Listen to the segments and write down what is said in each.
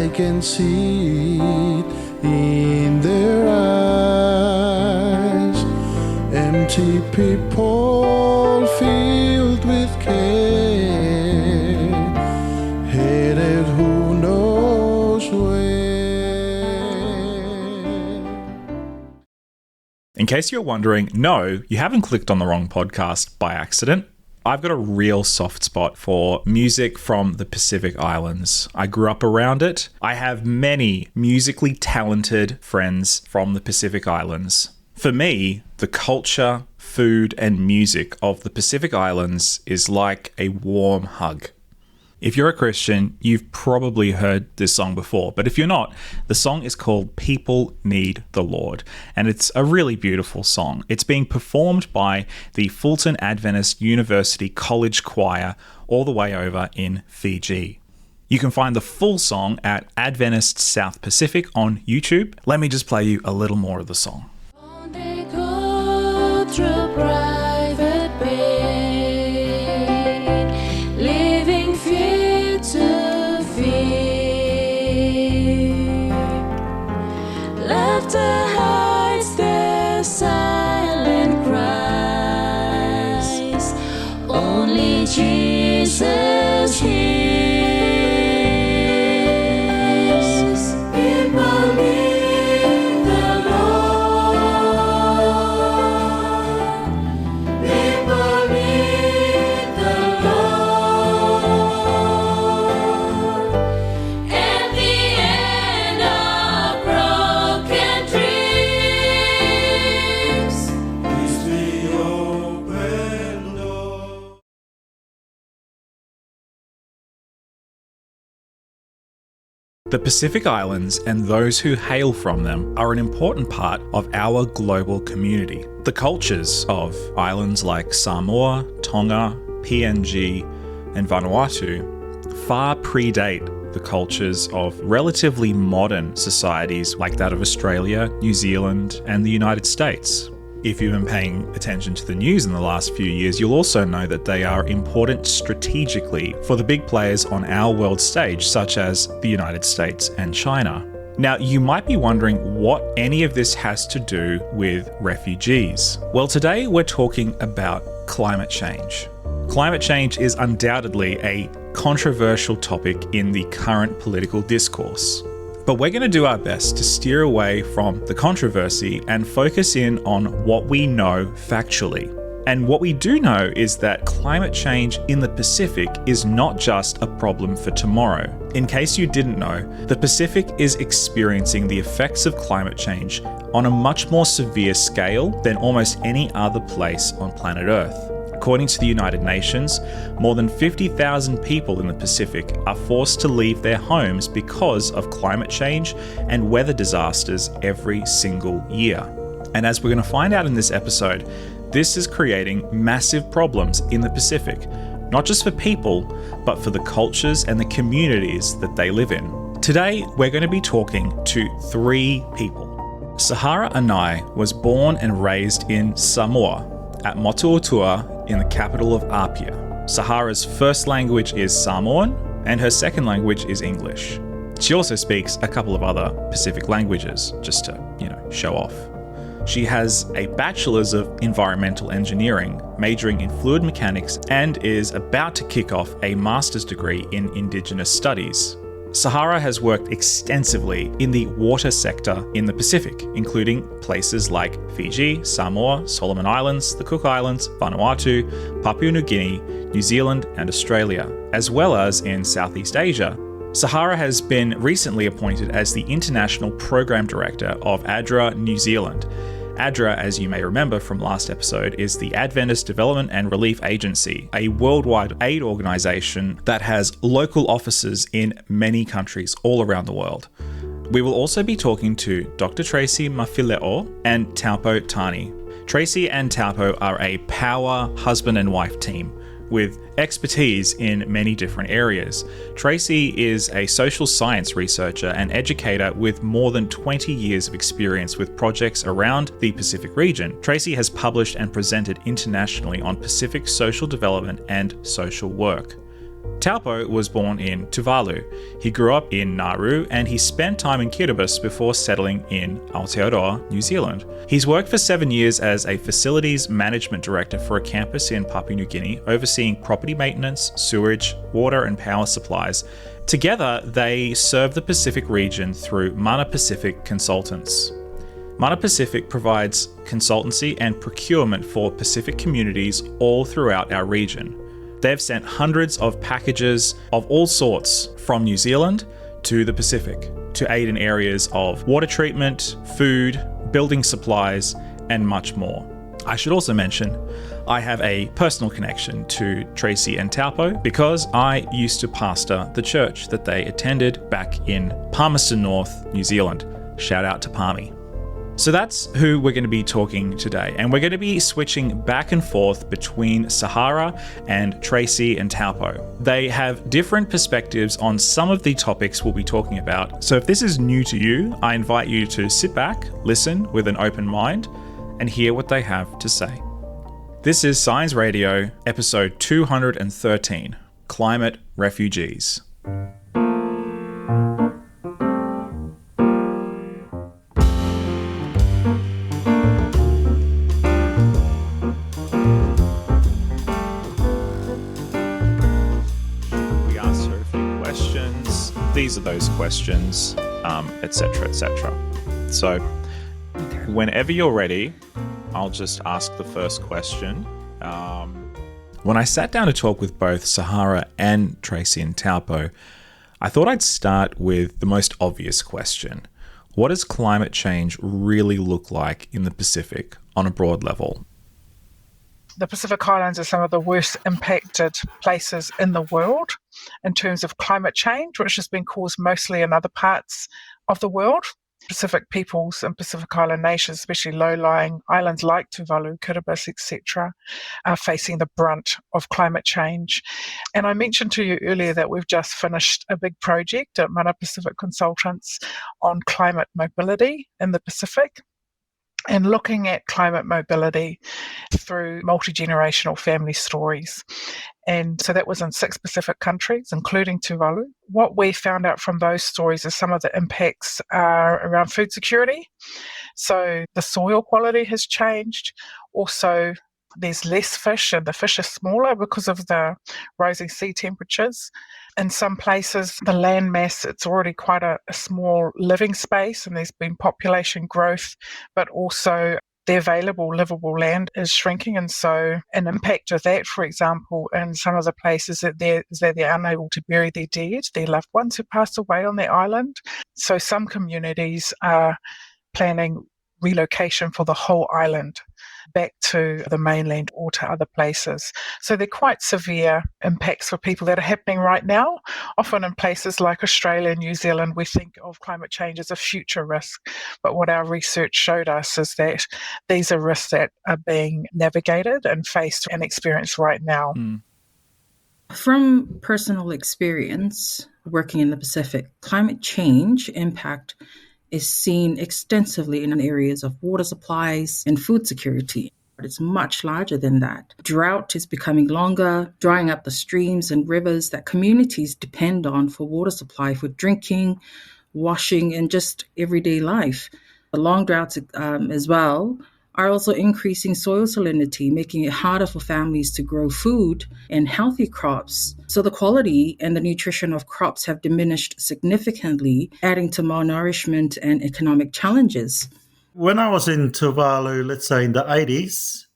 I can see it in their eyes. Empty people filled with care, headed who knows where. In case you're wondering, no, you haven't clicked on the wrong podcast by accident. I've got a real soft spot for music from the Pacific Islands. I grew up around it. I have many musically talented friends from the Pacific Islands. For me, the culture, food, and music of the Pacific Islands is like a warm hug. If you're a Christian, you've probably heard this song before, but if you're not, the song is called People Need the Lord, and it's a really beautiful song. It's being performed by the Fulton Adventist University College Choir all the way over in Fiji. You can find the full song at Adventist South Pacific on YouTube. Let me just play you a little more of the song. They go through private pain, living fear to fear. Laughter hides their silent cries. Only Jesus hears. People need the Lord. People need the Lord. At the end of broken dreams, Is the open door. The Pacific Islands and those who hail from them are an important part of our global community. The cultures of islands like Samoa, Tonga, PNG, and Vanuatu far predate the cultures of relatively modern societies like that of Australia, New Zealand, and the United States. If you've been paying attention to the news in the last few years, you'll also know that they are important strategically for the big players on our world stage, such as the United States and China. Now, you might be wondering what any of this has to do with refugees. Well, today we're talking about climate change. Climate change is undoubtedly a controversial topic in the current political discourse. But we're going to do our best to steer away from the controversy and focus in on what we know factually. And what we do know is that climate change in the Pacific is not just a problem for tomorrow. In case you didn't know, the Pacific is experiencing the effects of climate change on a much more severe scale than almost any other place on planet Earth. According to the United Nations, more than 50,000 people in the Pacific are forced to leave their homes because of climate change and weather disasters every single year. And as we're going to find out in this episode, this is creating massive problems in the Pacific, not just for people, but for the cultures and the communities that they live in. Today, we're going to be talking to 3 people. Sahara Anai was born and raised in Samoa, at Motuotua in the capital of Apia. Sahara's first language is Samoan, and her second language is English. She also speaks a couple of other Pacific languages, just to, show off. She has a Bachelor's of Environmental Engineering, majoring in fluid mechanics, and is about to kick off a master's degree in Indigenous Studies. Sahara has worked extensively in the water sector in the Pacific, including places like Fiji, Samoa, Solomon Islands, the Cook Islands, Vanuatu, Papua New Guinea, New Zealand, and Australia, as well as in Southeast Asia. Sahara has been recently appointed as the International Program Director of ADRA New Zealand. ADRA, as you may remember from last episode, is the Adventist Development and Relief Agency, a worldwide aid organisation that has local offices in many countries all around the world. We will also be talking to Dr. Tracy Mafileo and Taupo Tani. Tracy and Taupo are a power husband and wife team with expertise in many different areas. Tracy is a social science researcher and educator with more than 20 years of experience with projects around the Pacific region. Tracy has published and presented internationally on Pacific social development and social work. Taupo was born in Tuvalu. He grew up in Nauru and he spent time in Kiribati before settling in Aotearoa, New Zealand. He's worked for 7 years as a facilities management director for a campus in Papua New Guinea, overseeing property maintenance, sewage, water and power supplies. Together, they serve the Pacific region through Mana Pacific Consultants. Mana Pacific provides consultancy and procurement for Pacific communities all throughout our region. They've sent hundreds of packages of all sorts from New Zealand to the Pacific to aid in areas of water treatment, food, building supplies, and much more. I should also mention, I have a personal connection to Tracy and Taupo because I used to pastor the church that they attended back in Palmerston North, New Zealand. Shout out to Palmy. So that's who we're going to be talking today, and we're going to be switching back and forth between Sahara and Tracy and Taupo. They have different perspectives on some of the topics we'll be talking about, so if this is new to you, I invite you to sit back, listen with an open mind, and hear what they have to say. This is Science Radio, episode 213, Climate Refugees. These are those questions, etc., etc. So, whenever you're ready, I'll just ask the first question. When I sat down to talk with both Sahara and Tracy and Taupo, I thought I'd start with the most obvious question. What does climate change really look like in the Pacific on a broad level? The Pacific Islands are some of the worst impacted places in the world in terms of climate change, which has been caused mostly in other parts of the world. Pacific peoples and Pacific Island nations, especially low-lying islands like Tuvalu, Kiribati, etc., are facing the brunt of climate change. And I mentioned to you earlier that we've just finished a big project at Mana Pacific Consultants on climate mobility in the Pacific, and looking at climate mobility through multi-generational family stories. And so that was in 6 Pacific countries, including Tuvalu. What we found out from those stories is some of the impacts are around food security. So the soil quality has changed. Also, there's less fish and the fish are smaller because of the rising sea temperatures. In some places, the land mass, it's already quite a small living space and there's been population growth, but also the available livable land is shrinking. And so an impact of that, for example, in some of the places that they're unable to bury their dead, their loved ones who passed away on their island. So some communities are planning relocation for the whole island back to the mainland or to other places. So they're quite severe impacts for people that are happening right now. Often in places like Australia and New Zealand, we think of climate change as a future risk. But what our research showed us is that these are risks that are being navigated and faced and experienced right now. From personal experience working in the Pacific, climate change impact is seen extensively in areas of water supplies and food security. But it's much larger than that. Drought is becoming longer, drying up the streams and rivers that communities depend on for water supply for drinking, washing, and just everyday life. The long droughts as well are also increasing soil salinity, making it harder for families to grow food and healthy crops. So the quality and the nutrition of crops have diminished significantly, adding to malnourishment and economic challenges. When I was in Tuvalu, let's say in the 80s,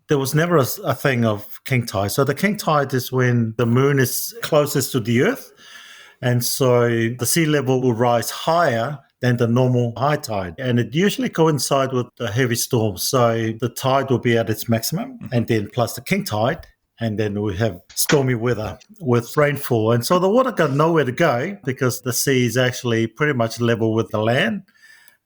there was never a thing of king tide. So the king tide is when the moon is closest to the earth, and so the sea level will rise higher than the normal high tide. And it usually coincides with the heavy storms. So the tide will be at its maximum, and then plus the king tide, and then we have stormy weather with rainfall. And so the water got nowhere to go because the sea is actually pretty much level with the land.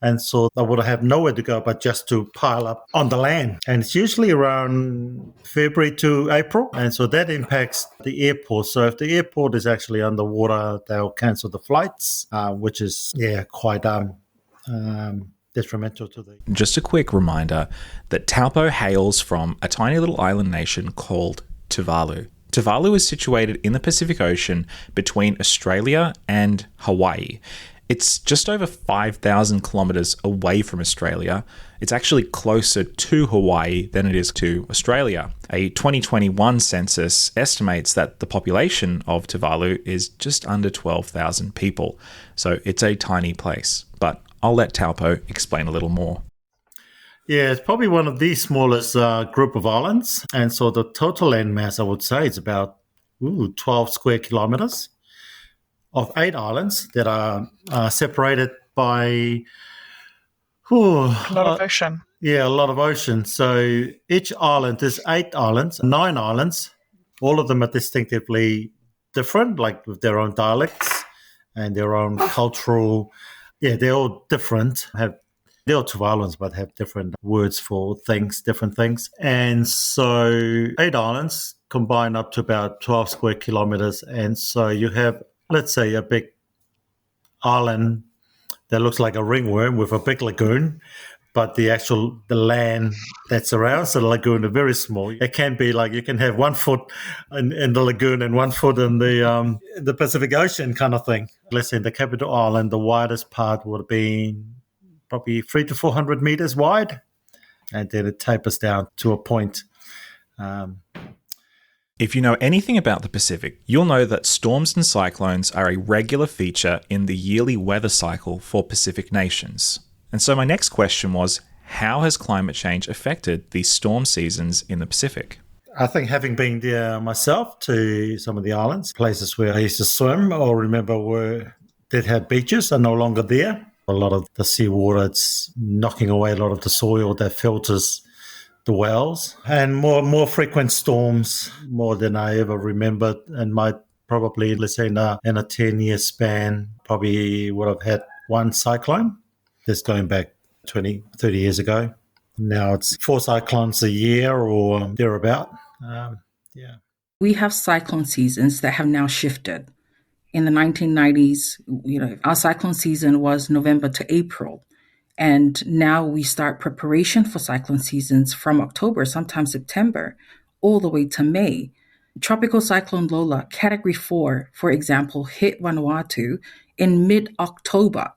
And so they would have nowhere to go but just to pile up on the land. And it's usually around February to April. And so that impacts the airport. So if the airport is actually underwater, they'll cancel the flights, which is, quite detrimental to the... Just a quick reminder that Taupo hails from a tiny little island nation called Tuvalu. Tuvalu is situated in the Pacific Ocean between Australia and Hawaii. It's just over 5,000 kilometres away from Australia. It's actually closer to Hawaii than it is to Australia. A 2021 census estimates that the population of Tuvalu is just under 12,000 people. So it's a tiny place. But I'll let Taupo explain a little more. Yeah, it's probably one of the smallest group of islands. And so the total land mass, I would say, is about 12 square kilometres of 8 islands that are separated by A lot of ocean. a lot of ocean. So each island is 8 islands, 9 islands. All of them are distinctively different, like with their own dialects and their own cultural. Yeah, they're all different. They're all Tuvaluans, but have different words for things, different things. And so 8 islands combine up to about 12 square kilometers. And so you have, let's say, a big island that looks like a ringworm with a big lagoon, but the land that surrounds the lagoon are very small. It can be like you can have 1 foot in the lagoon and 1 foot in the Pacific Ocean kind of thing. Let's say in the capital island, the widest part would have been probably 300 to 400 meters wide, and then it tapers down to a point. If you know anything about the Pacific, you'll know that storms and cyclones are a regular feature in the yearly weather cycle for Pacific nations. And so my next question was, how has climate change affected these storm seasons in the Pacific? I think having been there myself to some of the islands, places where I used to swim or remember that had beaches are no longer there. A lot of the seawater, it's knocking away a lot of the soil that filters the wells, and more frequent storms, more than I ever remembered, and might probably, let's say in a 10-year span, probably would have had 1 cyclone. That's going back 20, 30 years ago. Now it's 4 cyclones a year or thereabout. We have cyclone seasons that have now shifted. In the 1990s, our cyclone season was November to April. And now we start preparation for cyclone seasons from October, sometimes September, all the way to May. Tropical Cyclone Lola, Category 4, for example, hit Vanuatu in mid-October.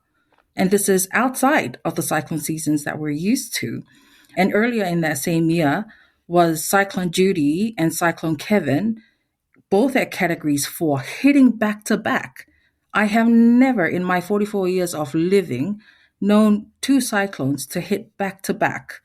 And this is outside of the cyclone seasons that we're used to. And earlier in that same year was Cyclone Judy and Cyclone Kevin, both at Categories 4, hitting back-to-back. I have never, in my 44 years of living, known 2 cyclones to hit back-to-back.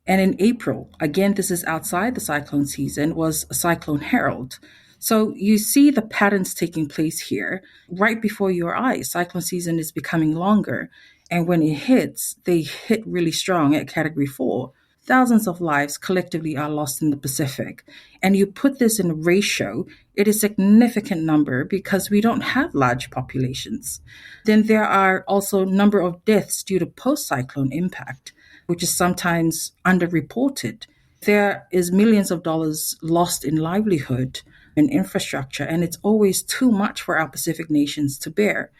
And in April, again, this is outside the cyclone season, was Cyclone Harold. So you see the patterns taking place here right before your eyes. Cyclone season is becoming longer. And when it hits, they hit really strong at Category 4. Thousands of lives collectively are lost in the Pacific. And you put this in a ratio, it is a significant number because we don't have large populations. Then there are also a number of deaths due to post-cyclone impact, which is sometimes underreported. There is millions of dollars lost in livelihood and infrastructure, and it's always too much for our Pacific nations to bear.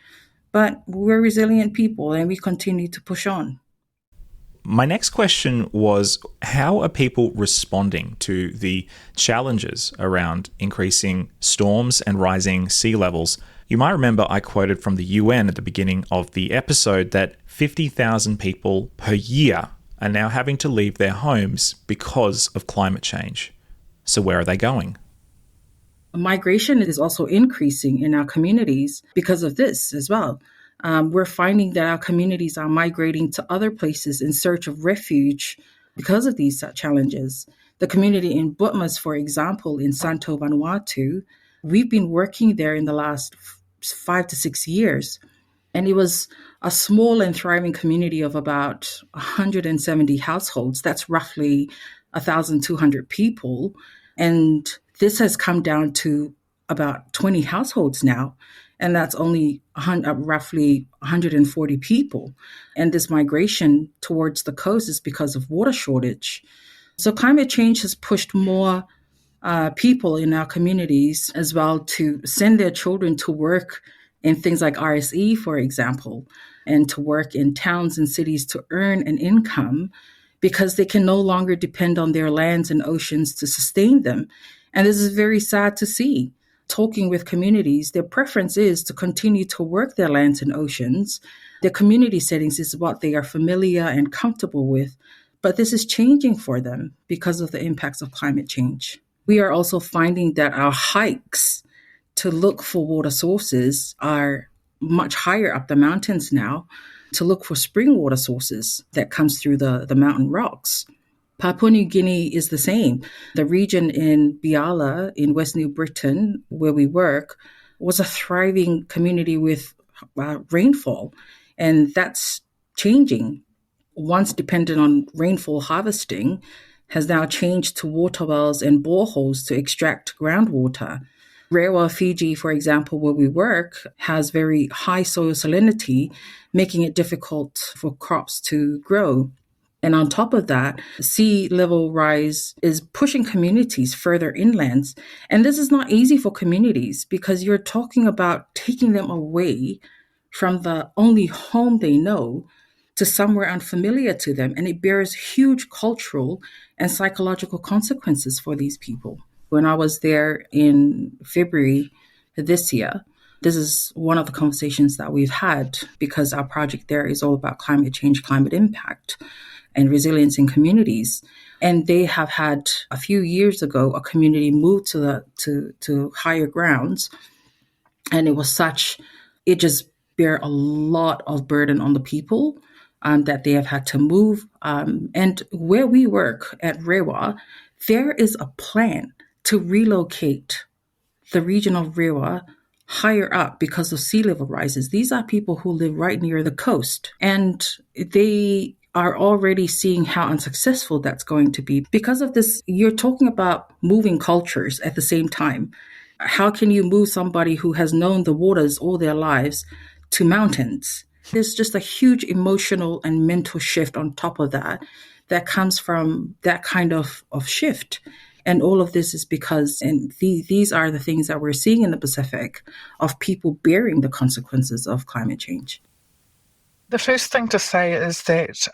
But we're resilient people, and we continue to push on. My next question was, how are people responding to the challenges around increasing storms and rising sea levels? You might remember I quoted from the UN at the beginning of the episode that 50,000 people per year are now having to leave their homes because of climate change. So where are they going? Migration is also increasing in our communities because of this as well. We're finding that our communities are migrating to other places in search of refuge because of these challenges. The community in Butmas, for example, in Santo Vanuatu, we've been working there in the last 5 to 6 years. And it was a small and thriving community of about 170 households. That's roughly 1,200 people. And this has come down to about 20 households now. And that's only roughly 140 people. And this migration towards the coast is because of water shortage. So climate change has pushed more people in our communities as well to send their children to work in things like RSE, for example, and to work in towns and cities to earn an income because they can no longer depend on their lands and oceans to sustain them. And this is very sad to see. Talking with communities, their preference is to continue to work their lands and oceans. Their community settings is what they are familiar and comfortable with. But this is changing for them because of the impacts of climate change. We are also finding that our hikes to look for water sources are much higher up the mountains now, to look for spring water sources that comes through the mountain rocks. Papua New Guinea is the same. The region in Biala in West New Britain, where we work, was a thriving community with rainfall, and that's changing. Once dependent on rainfall harvesting, has now changed to water wells and boreholes to extract groundwater. Rewa, Fiji, for example, where we work, has very high soil salinity, making it difficult for crops to grow. And on top of that, sea level rise is pushing communities further inland. And this is not easy for communities because you're talking about taking them away from the only home they know to somewhere unfamiliar to them. And it bears huge cultural and psychological consequences for these people. When I was there in February this year, this is one of the conversations that we've had because our project there is all about climate change, climate impact, and resilience in communities. And they have had a few years ago, a community moved to higher grounds. And it just bear a lot of burden on the people that they have had to move. And where we work at Rewa, there is a plan to relocate the region of Rewa higher up because of sea level rises. These are people who live right near the coast, and they are already seeing how unsuccessful that's going to be. Because of this, you're talking about moving cultures at the same time. How can you move somebody who has known the waters all their lives to mountains? There's just a huge emotional and mental shift on top of that comes from that kind of shift. And all of this is because, and these are the things that we're seeing in the Pacific, of people bearing the consequences of climate change. The first thing to say is that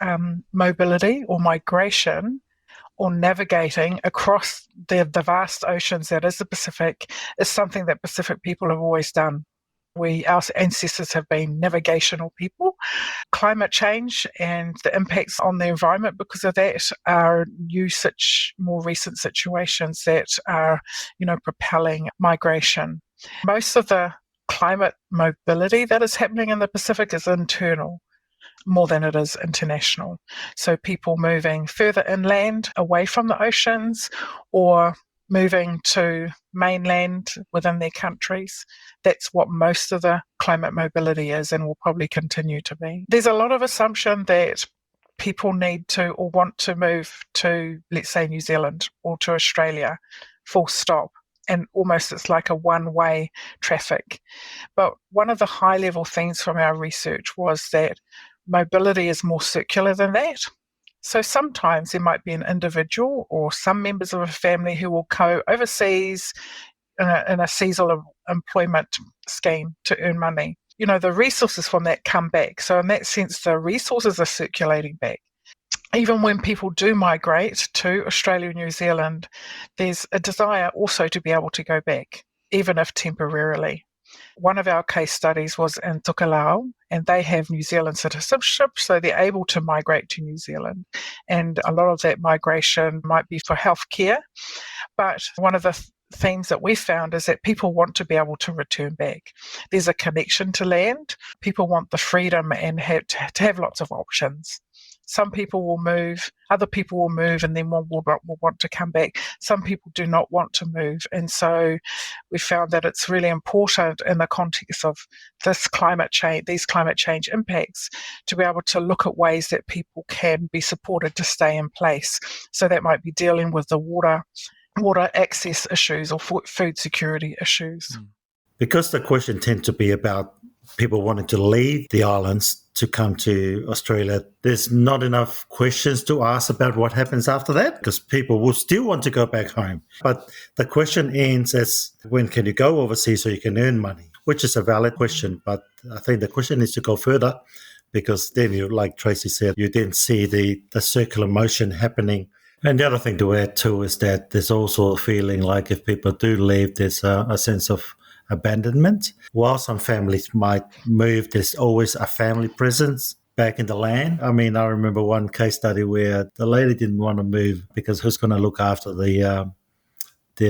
mobility or migration or navigating across the vast oceans that is the Pacific is something that Pacific people have always done. Our ancestors have been navigational people. Climate change and the impacts on the environment because of that are more recent situations that are, propelling migration. Most of the climate mobility that is happening in the Pacific is internal more than it is international. So people moving further inland away from the oceans or moving to mainland within their countries. That's what most of the climate mobility is and will probably continue to be. There's a lot of assumption that people need to or want to move to, let's say, New Zealand or to Australia, full stop. And almost it's like a one-way traffic. But one of the high-level things from our research was that mobility is more circular than that. So sometimes there might be an individual or some members of a family who will go overseas in a seasonal employment scheme to earn money. The resources from that come back. So in that sense, the resources are circulating back. Even when people do migrate to Australia and New Zealand, there's a desire also to be able to go back, even if temporarily. One of our case studies was in Tokelau, and they have New Zealand citizenship, so they're able to migrate to New Zealand. And a lot of that migration might be for healthcare. But one of the themes that we found is that people want to be able to return back. There's a connection to land. People want the freedom and to have lots of options. Some people will move, other people will move and then will want to come back. Some people do not want to move. And so we found that it's really important in the context of these climate change impacts to be able to look at ways that people can be supported to stay in place. So that might be dealing with the water access issues or food security issues. Because the question tends to be about people wanting to leave the islands to come to Australia, there's not enough questions to ask about what happens after that because people will still want to go back home. But the question ends as, when can you go overseas so you can earn money? Which is a valid question, but I think the question needs to go further because then you, like Tracy said, you then see the circular motion happening And the other thing to add too is that there's also a feeling like if people do leave, there's a sense of abandonment. While some families might move, there's always a family presence back in the land. I mean, I remember one case study where the lady didn't want to move because who's going to look after their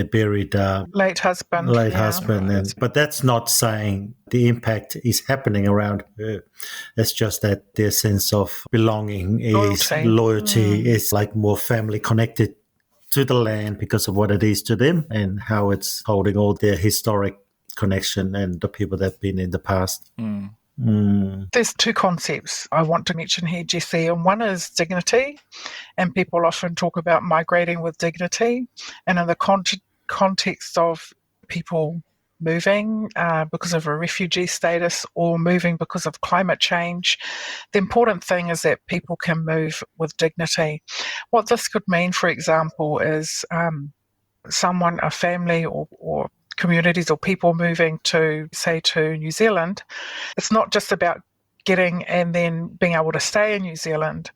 buried Late husband. late yeah. husband. But that's not saying the impact is happening around her. It's just that their sense of belonging is loyalty is like more family connected to the land because of what it is to them and how it's holding all their historic connection and the people that have been in the past. There's two concepts I want to mention here, Jesse, and one is dignity, and people often talk about migrating with dignity, and in the context of people moving because of a refugee status or moving because of climate change, the important thing is that people can move with dignity. What this could mean, for example, is a family or communities or people moving to New Zealand. It's not just about getting and then being able to stay in New Zealand,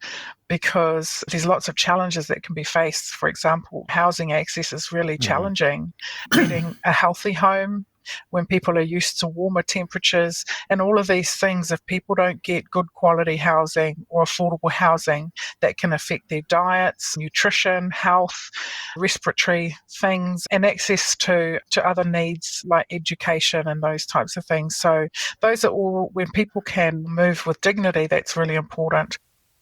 because there's lots of challenges that can be faced. For example, housing access is really challenging. Getting a healthy home when people are used to warmer temperatures, and all of these things, if people don't get good quality housing or affordable housing, that can affect their diets, nutrition, health, respiratory things, and access to other needs like education and those types of things. So those are all, when people can move with dignity, that's really important.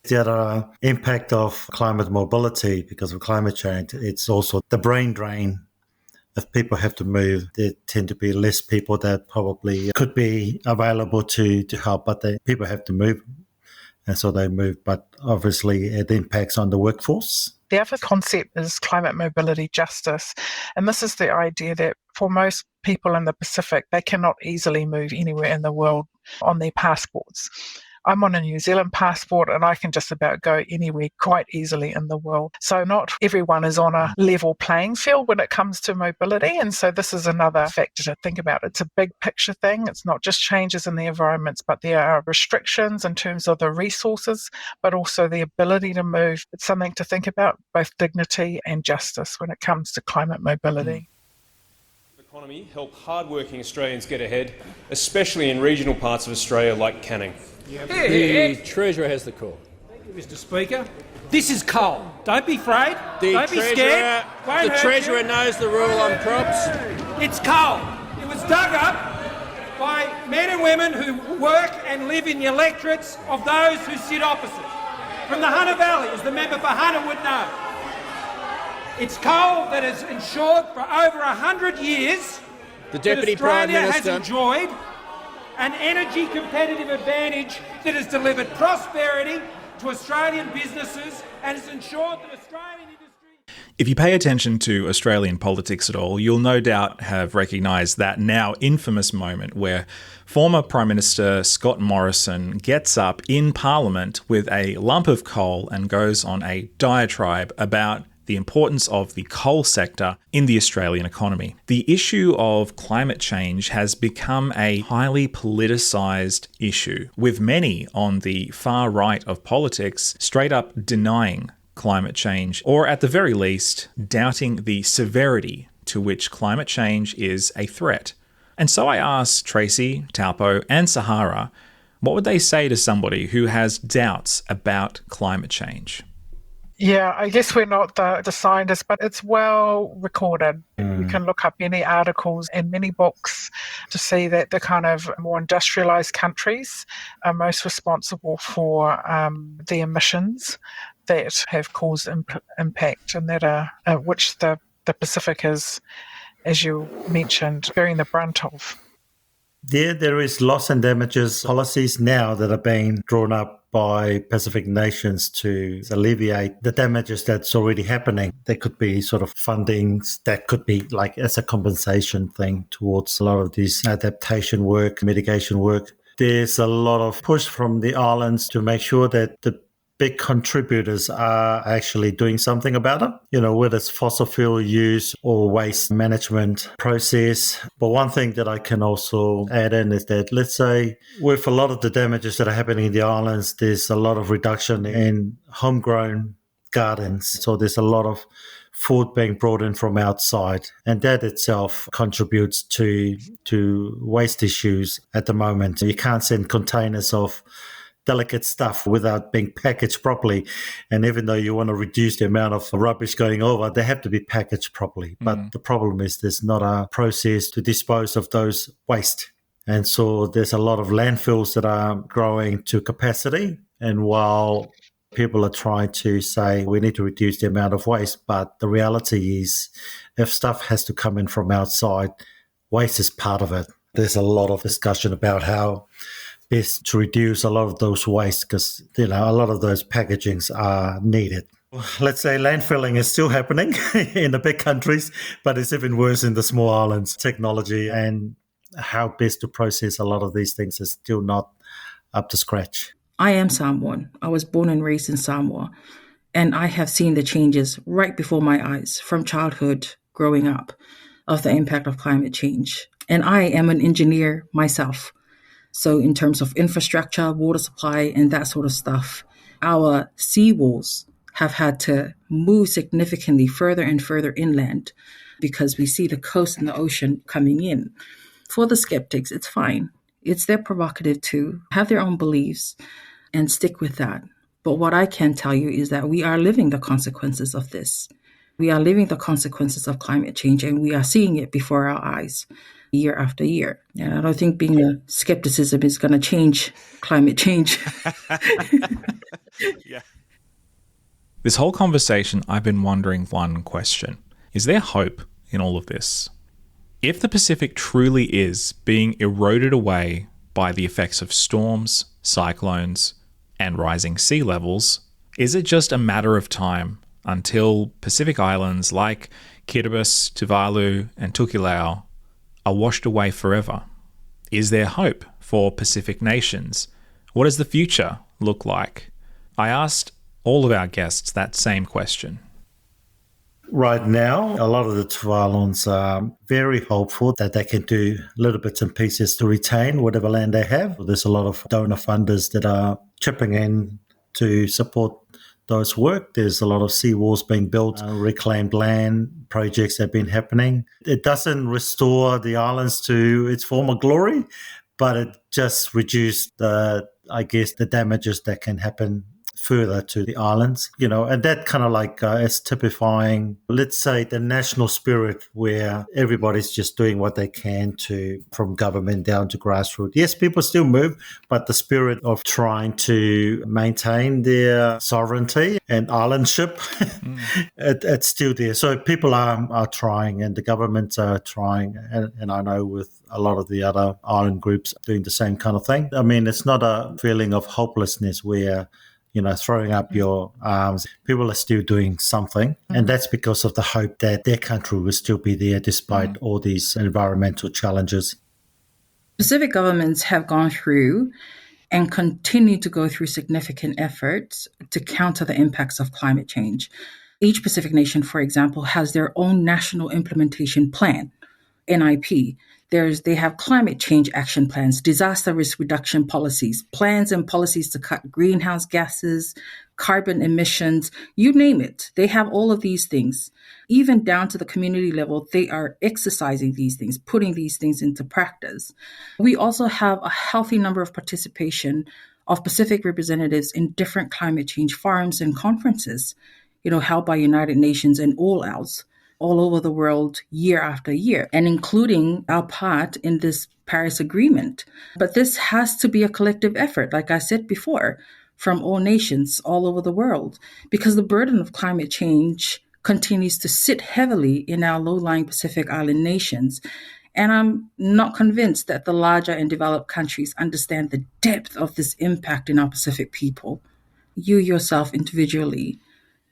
The other impact of climate mobility because of climate change, it's also the brain drain. If people have to move, there tend to be less people that probably could be available to help, but people have to move, and so they move. But obviously, it impacts on the workforce. The other concept is climate mobility justice, and this is the idea that for most people in the Pacific, they cannot easily move anywhere in the world on their passports. I'm on a New Zealand passport and I can just about go anywhere quite easily in the world. So not everyone is on a level playing field when it comes to mobility. And so this is another factor to think about. It's a big picture thing. It's not just changes in the environments, but there are restrictions in terms of the resources, but also the ability to move. It's something to think about, both dignity and justice when it comes to climate mobility. Economy help hard-working Australians get ahead, especially in regional parts of Australia like Canning. The Treasurer has the call. Thank you, Mr. Speaker. This is coal. Don't be afraid. The Don't be scared. The Treasurer knows the rule on crops. It's coal. It was dug up by men and women who work and live in the electorates of those who sit opposite. From the Hunter Valley, as the member for Hunter would know. It's coal that has ensured for over 100 years The Deputy that Australia Prime Minister has enjoyed an energy competitive advantage that has delivered prosperity to Australian businesses and has ensured that Australian industry... If you pay attention to Australian politics at all, you'll no doubt have recognised that now infamous moment where former Prime Minister Scott Morrison gets up in Parliament with a lump of coal and goes on a diatribe about the importance of the coal sector in the Australian economy. The issue of climate change has become a highly politicised issue, with many on the far right of politics straight up denying climate change, or at the very least, doubting the severity to which climate change is a threat. And so I asked Tracy, Taupo, and Sahara, what would they say to somebody who has doubts about climate change? Yeah, I guess we're not the scientists, but it's well recorded. You can look up any articles and many books to see that the kind of more industrialised countries are most responsible for the emissions that have caused impact, and that are which the Pacific is, as you mentioned, bearing the brunt of. There is loss and damages policies now that are being drawn up by Pacific nations to alleviate the damages that's already happening. There could be sort of fundings that could be like as a compensation thing towards a lot of this adaptation work, mitigation work. There's a lot of push from the islands to make sure that the big contributors are actually doing something about it, you know, whether it's fossil fuel use or waste management process. But one thing that I can also add in is that, let's say, with a lot of the damages that are happening in the islands, there's a lot of reduction in homegrown gardens. So there's a lot of food being brought in from outside, and that itself contributes to waste issues at the moment. You can't send containers of delicate stuff without being packaged properly. And even though you want to reduce the amount of rubbish going over, they have to be packaged properly. But the problem is there's not a process to dispose of those waste. And so there's a lot of landfills that are growing to capacity. And while people are trying to say we need to reduce the amount of waste, but the reality is if stuff has to come in from outside, waste is part of it. There's a lot of discussion about how best to reduce a lot of those waste because, a lot of those packagings are needed. Let's say landfilling is still happening in the big countries, but it's even worse in the small islands. Technology and how best to process a lot of these things is still not up to scratch. I am Samoan. I was born and raised in Samoa, and I have seen the changes right before my eyes from childhood growing up of the impact of climate change. And I am an engineer myself. So in terms of infrastructure, water supply, and that sort of stuff, our seawalls have had to move significantly further and further inland because we see the coast and the ocean coming in. For the skeptics, it's fine. It's their prerogative to have their own beliefs and stick with that. But what I can tell you is that we are living the consequences of this. We are living the consequences of climate change, and we are seeing it before our eyes year after year. And I don't think being a skepticism is going to change climate change. Yeah. This whole conversation, I've been wondering one question. Is there hope in all of this? If the Pacific truly is being eroded away by the effects of storms, cyclones, and rising sea levels, is it just a matter of time until Pacific islands like Kiribati, Tuvalu, and Tokelau are washed away forever? Is there hope for Pacific nations? What does the future look like? I asked all of our guests that same question. Right now, a lot of the Tuvaluans are very hopeful that they can do little bits and pieces to retain whatever land they have. There's a lot of donor funders that are chipping in to support those work. There's a lot of seawalls being built, reclaimed land projects have been happening. It doesn't restore the islands to its former glory, but it just reduces the damages that can happen further to the islands, and that kind of is typifying, let's say, the national spirit where everybody's just doing what they can to, from government down to grassroots. Yes, people still move, but the spirit of trying to maintain their sovereignty and islandship, it's still there. So people are trying, and the governments are trying, and I know with a lot of the other island groups doing the same kind of thing. I mean, it's not a feeling of hopelessness where throwing up your arms. People are still doing something. And that's because of the hope that their country will still be there despite all these environmental challenges. Pacific governments have gone through and continue to go through significant efforts to counter the impacts of climate change. Each Pacific nation, for example, has their own national implementation plan, NIP. They have climate change action plans, disaster risk reduction policies, plans and policies to cut greenhouse gases, carbon emissions, you name it. They have all of these things. Even down to the community level, they are exercising these things, putting these things into practice. We also have a healthy number of participation of Pacific representatives in different climate change forums and conferences, held by United Nations and all else, all over the world year after year, and including our part in this Paris Agreement. But this has to be a collective effort, like I said before, from all nations all over the world, because the burden of climate change continues to sit heavily in our low-lying Pacific Island nations. And I'm not convinced that the larger and developed countries understand the depth of this impact in our Pacific people. You yourself individually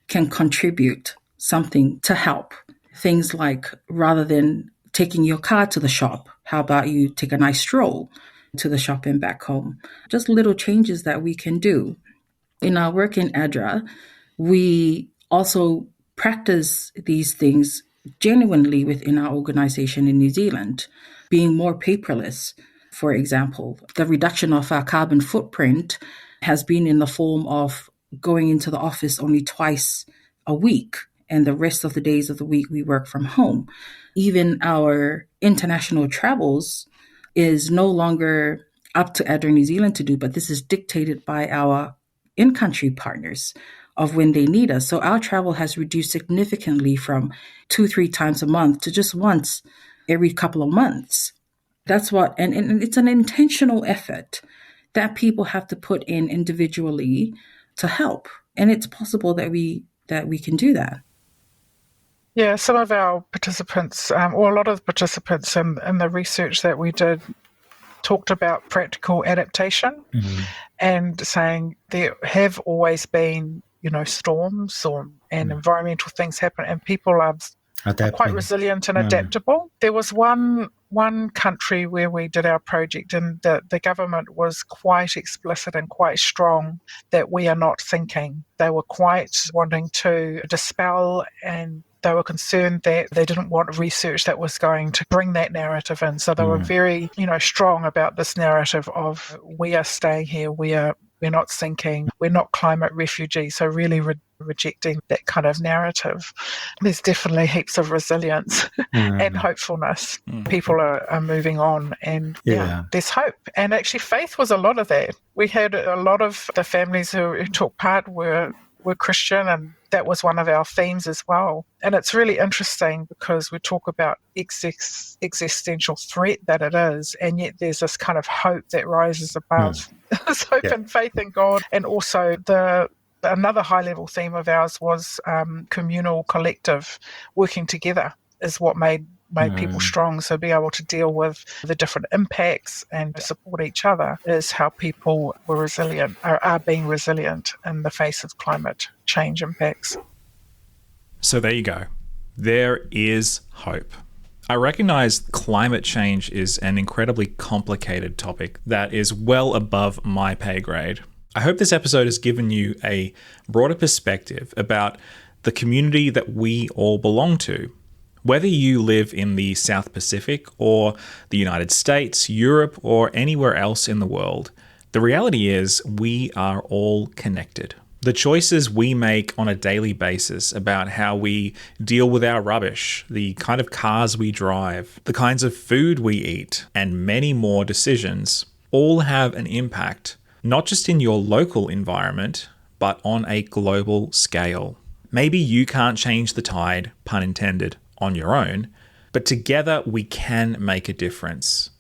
can contribute something to help. Things like, rather than taking your car to the shop, how about you take a nice stroll to the shop and back home? Just little changes that we can do. In our work in ADRA, we also practice these things genuinely within our organization in New Zealand, being more paperless. For example, the reduction of our carbon footprint has been in the form of going into the office only twice a week, and the rest of the days of the week we work from home. Even our international travels is no longer up to Air New Zealand to do, but this is dictated by our in-country partners of when they need us. So our travel has reduced significantly from 2-3 times a month to just once every couple of months. That's what, and it's an intentional effort that people have to put in individually to help. And it's possible that we can do that. Yeah, some of our participants, or a lot of the participants in the research that we did, talked about practical adaptation and saying there have always been, storms and environmental things happen, and people are quite resilient and adaptable. There was one country where we did our project, and the government was quite explicit and quite strong that we are not thinking. They were quite wanting to dispel, and they were concerned that they didn't want research that was going to bring that narrative in. So they were very, strong about this narrative of we are staying here, we're not sinking, we're not climate refugees. So really rejecting that kind of narrative. There's definitely heaps of resilience and hopefulness. People are moving on, and there's hope. And actually faith was a lot of that. We had a lot of the families who took part were Christian, and that was one of our themes as well. And it's really interesting because we talk about existential threat that it is, and yet there's this kind of hope that rises above. This hope and faith in God. And also another high-level theme of ours was communal, collective, working together is what made people strong. So be able to deal with the different impacts and support each other is how people were resilient, are being resilient in the face of climate change impacts. So there you go. There is hope. I recognize climate change is an incredibly complicated topic that is well above my pay grade. I hope this episode has given you a broader perspective about the community that we all belong to. Whether you live in the South Pacific or the United States, Europe, or anywhere else in the world, the reality is we are all connected. The choices we make on a daily basis about how we deal with our rubbish, the kind of cars we drive, the kinds of food we eat, and many more decisions all have an impact, not just in your local environment, but on a global scale. Maybe you can't change the tide, pun intended, on your own, but together we can make a difference.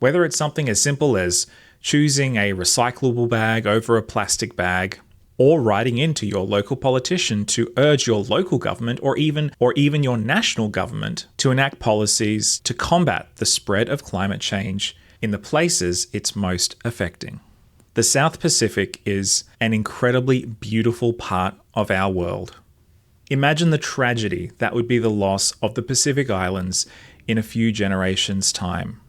Whether it's something as simple as choosing a recyclable bag over a plastic bag, or writing into your local politician to urge your local government or even your national government to enact policies to combat the spread of climate change in the places it's most affecting. The South Pacific is an incredibly beautiful part of our world. Imagine the tragedy that would be the loss of the Pacific Islands in a few generations' time.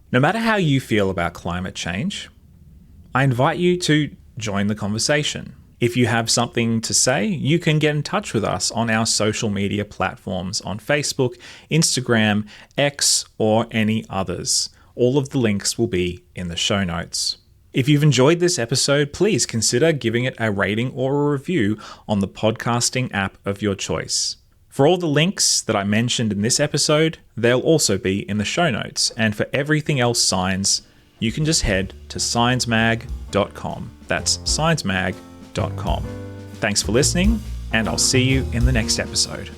No matter how you feel about climate change, I invite you to join the conversation. If you have something to say, you can get in touch with us on our social media platforms on Facebook, Instagram, X, or any others. All of the links will be in the show notes. If you've enjoyed this episode, please consider giving it a rating or a review on the podcasting app of your choice. For all the links that I mentioned in this episode, they'll also be in the show notes. And for everything else Science, you can just head to sciencemag.com. That's sciencemag.com. Thanks for listening, and I'll see you in the next episode.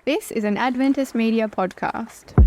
This is an Adventist Media podcast.